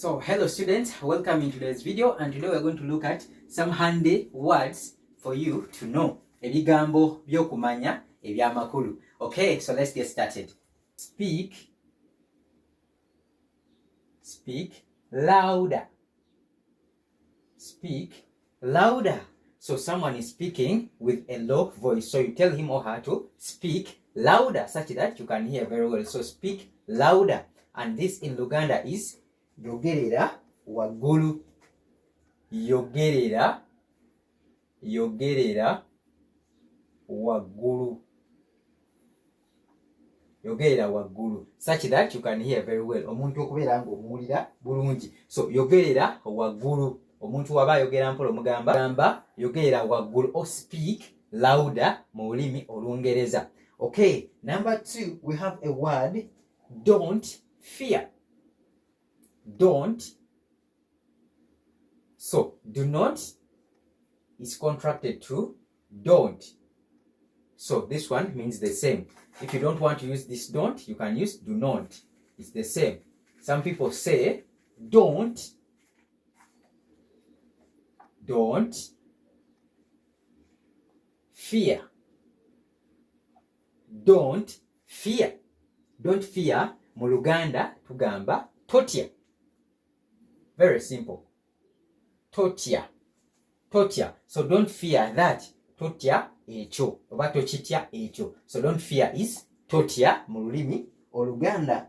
So hello students, welcome in today's video, and today we're going to look at some handy words for you to know. Ebigambo, byokumanya, ebyamakulu. Okay, so let's get started. Speak louder. Speak louder. So someone is speaking with a low voice, so you tell him or her to speak louder such that you can hear very well. So speak louder, and this in Luganda is yogerera waggulu. Yogerera waggulu. Yogerera waggulu, such that you can hear very well. Omuntu okubeera nga omuwulira bulungi. So yogerera waggulu. Omuntu waba ayogera mpola omugamba yogerera waggulu, or speak louder mu lulimi Olungereza. Okay, number 2, we have a word, don't fear. Don't. So do not is contracted to don't. So this one means the same. If you don't want to use this don't, you can use do not. It's the same. Some people say don't fear. Don't fear. Don't fear mu Luganda tugamba totya. Very simple. Totya. So don't fear that. Totya ekyo oba tokitya ekyo. So don't fear is totya mu lulimi Oluganda.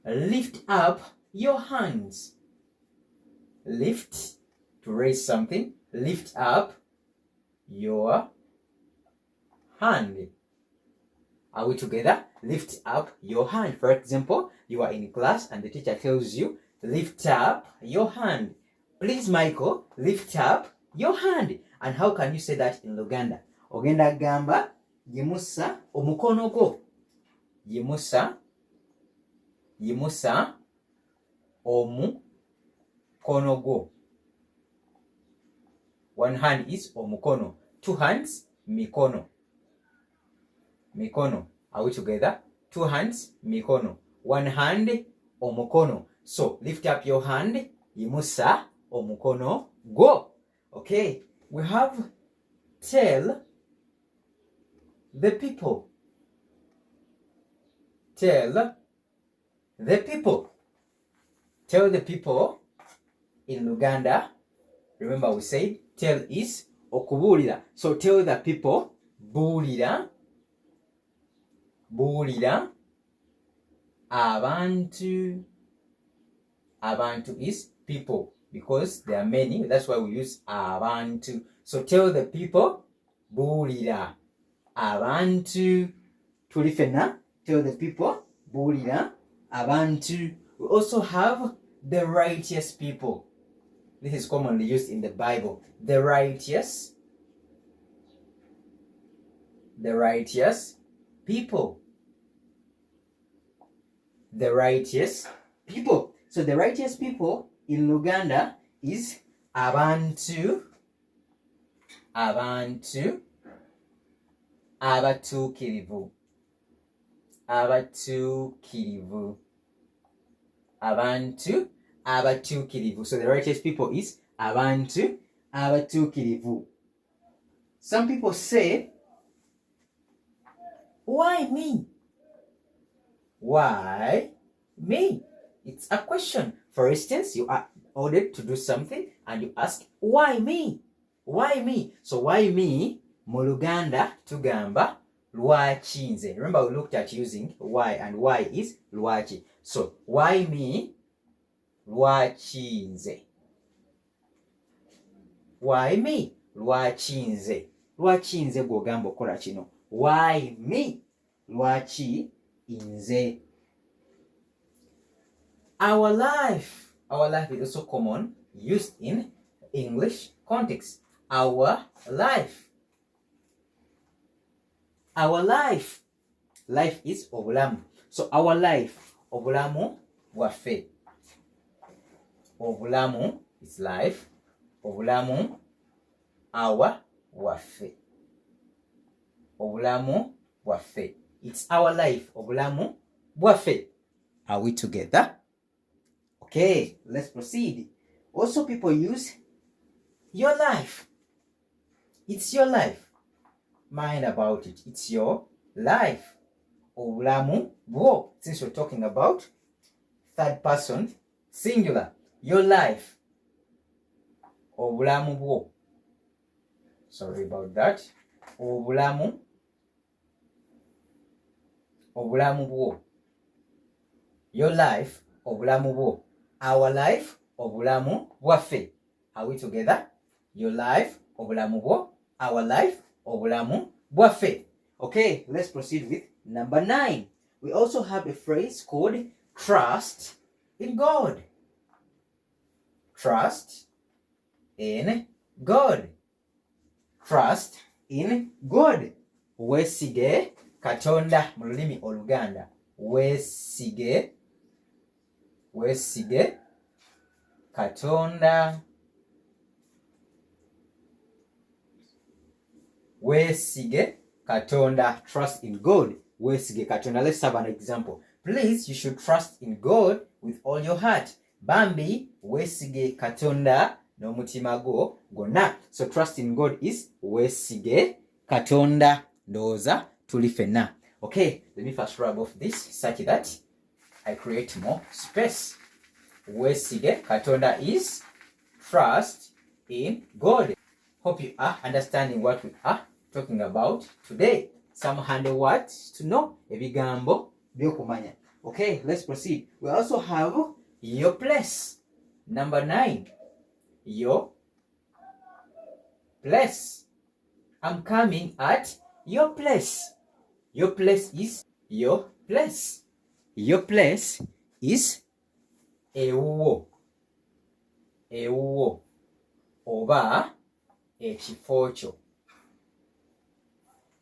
Lift up your hands. Lift, to raise something. Lift up your hand. Are we together? Lift up your hand. For example, you are in class and the teacher tells you, lift up your hand. Please, Michael, lift up your hand. And how can you say that in Luganda? Ogenda gamba, yimusa omukono go. Yimusa omukono go. One hand is omukono. 2 hands, mikono. Mikono. Are we together? 2 hands, mikono. 1 hand, omukono. So lift up your hand, yimusa omukono go. Okay, we have tell the people. Tell the people. Tell the people in Luganda. Remember we said tell is okubuulira. So tell the people, buulira abantu. Abantu is people because there are many. That's why we use abantu. So tell the people, buulira abantu. Tulifena, tell the people, buulira abantu. We also have the righteous people. This is commonly used in the Bible. The righteous people. The righteous people. So the righteous people in Luganda is abantu abatuukirivu. Abantu abatuukirivu. So the righteous people is abantu abatuukirivu. Some people say, why me? Why me? It's a question. For instance, you are ordered to do something and you ask, why me? Why me? So why me? Mu Luganda tugamba lwaki nze. Remember we looked at using why, and why is lwaki. So why me? Lwaki nze. Why me? Lwaki nze. Lwaki nze gw'ogamba okola kino. Why me? Lwaki nze. Our life is also common, used in English context. Our life. Life is obulamu. So our life, obulamu bwaffe. Obulamu is life. Obulamu our waffe. Obulamu bwaffe. It's our life. Obulamu bwaffe. Are we together? Okay, let's proceed. Also, people use your life. It's your life. Mind about it. It's your life. Obulamu bwo. Since we're talking about third person singular. Your life. Obulamu bwo. Sorry about that. Obulamu bwo. Your life. Obulamu bwo. Our life. Obulamu bwaffe. Are we together? Your life. Obulamu bwo. Our life. Obulamu bwaffe. Okay, let's proceed with number 9. We also have a phrase called trust in God. Trust in God. Trust in God. Weesige Katonda mu lulimi Oluganda. Weesige Katonda. Weesige Katonda. Trust in God. Weesige Katonda. Let's have an example. Please, you should trust in God with all your heart. Bambi, weesige Katonda n'omutima gwo gwonna. So trust in God is weesige Katonda. Ndowooza tuli ffenna. Okay, let me first rub off this such that I create more space. Weesige Katonda is trust in God. Hope you are understanding what we are talking about today. Some handle words to know. Ebigambo byokumanya. Okay, let's proceed. We also have your place. Number 9. Your place. I'm coming at your place. Your place is your place. Your place is ewuwo. Ewuwo. Oba ekifo kyo.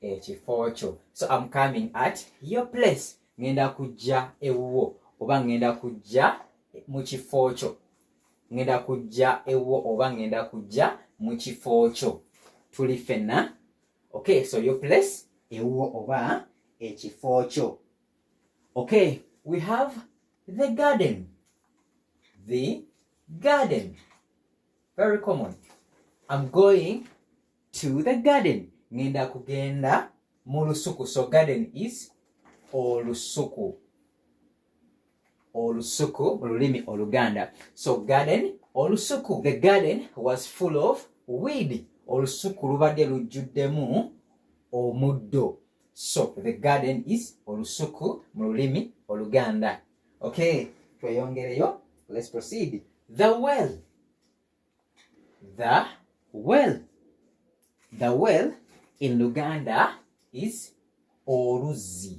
Ekifo kyo. So I'm coming at your place. Ngenda kujja ewuwo. Oba ngenda kujja mu kifo kyo. Ngenda kujja ewuwo oba ngenda kujja mu kifo kyo. Tuli ffenna. Okay, so your place, ewuwo oba ekifo kyo. Okay, we have the garden. The garden. Very common. I'm going to the garden. Ngenda kugenda mu lusuku. So garden is olusuku. Olusuku mu lulimi Oluganda. So garden, olusuku. The garden was full of weed. Olusuku lubadde lujjuddemu omuddo. So the garden is olusuku mu lulimi Oluganda. Okay, tweyongereyo. Let's proceed. The well. The well. The well in Luganda is oluzzi.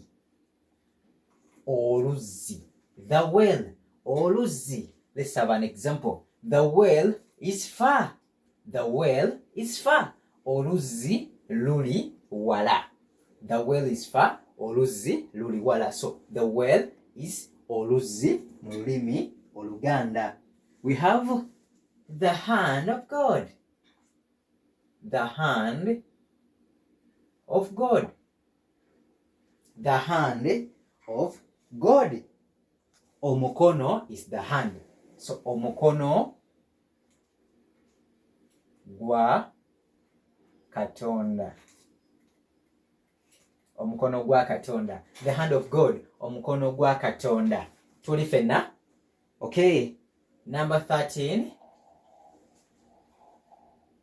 Oluzzi. The well. Oluzzi. Let's have an example. The well is far. The well is far. Oluzzi luli wala. The well is far. Oluzzi luli wala. So the well is oluzzi mu lulimi Oluganda. We have the hand of God. The hand of God. The hand of God. Omukono is the hand. So omukono gwa Katonda. Omukono gwa Katonda. The hand of God. Omukono gwa Katonda. Tuli ffenna. Okay. Number 13.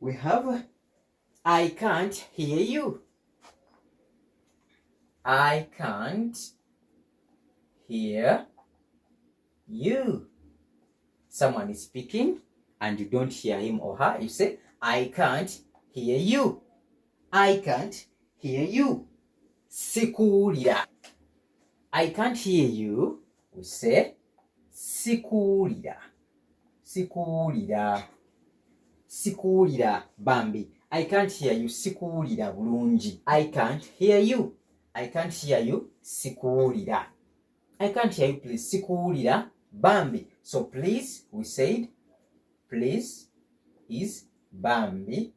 We have I can't hear you. I can't hear you. Someone is speaking and you don't hear him or her. You say, I can't hear you. I can't hear you. Sikuwulira. I can't hear you. We say, sikuwulira. Sikuwulira. Sikuwulira Bambi. I can't hear you. Sikuwulira bulungi. I can't hear you. I can't hear you. Sikuwulira. I can't hear you, please. Sikuwulira Bambi. So please, we said, please is Bambi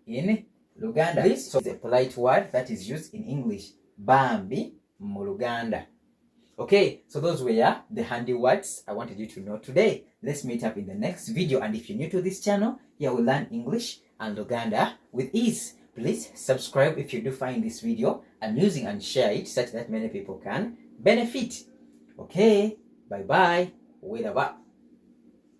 in Luganda. Please so is a polite word that is used in English. Bambi mu Luganda. Okay, so those were the handy words I wanted you to know today. Let's meet up in the next video. And if you're new to this channel, you will learn English and Luganda with ease. Please subscribe if you do find this video amusing and share it such that many people can benefit. Okay, bye bye. Wait about.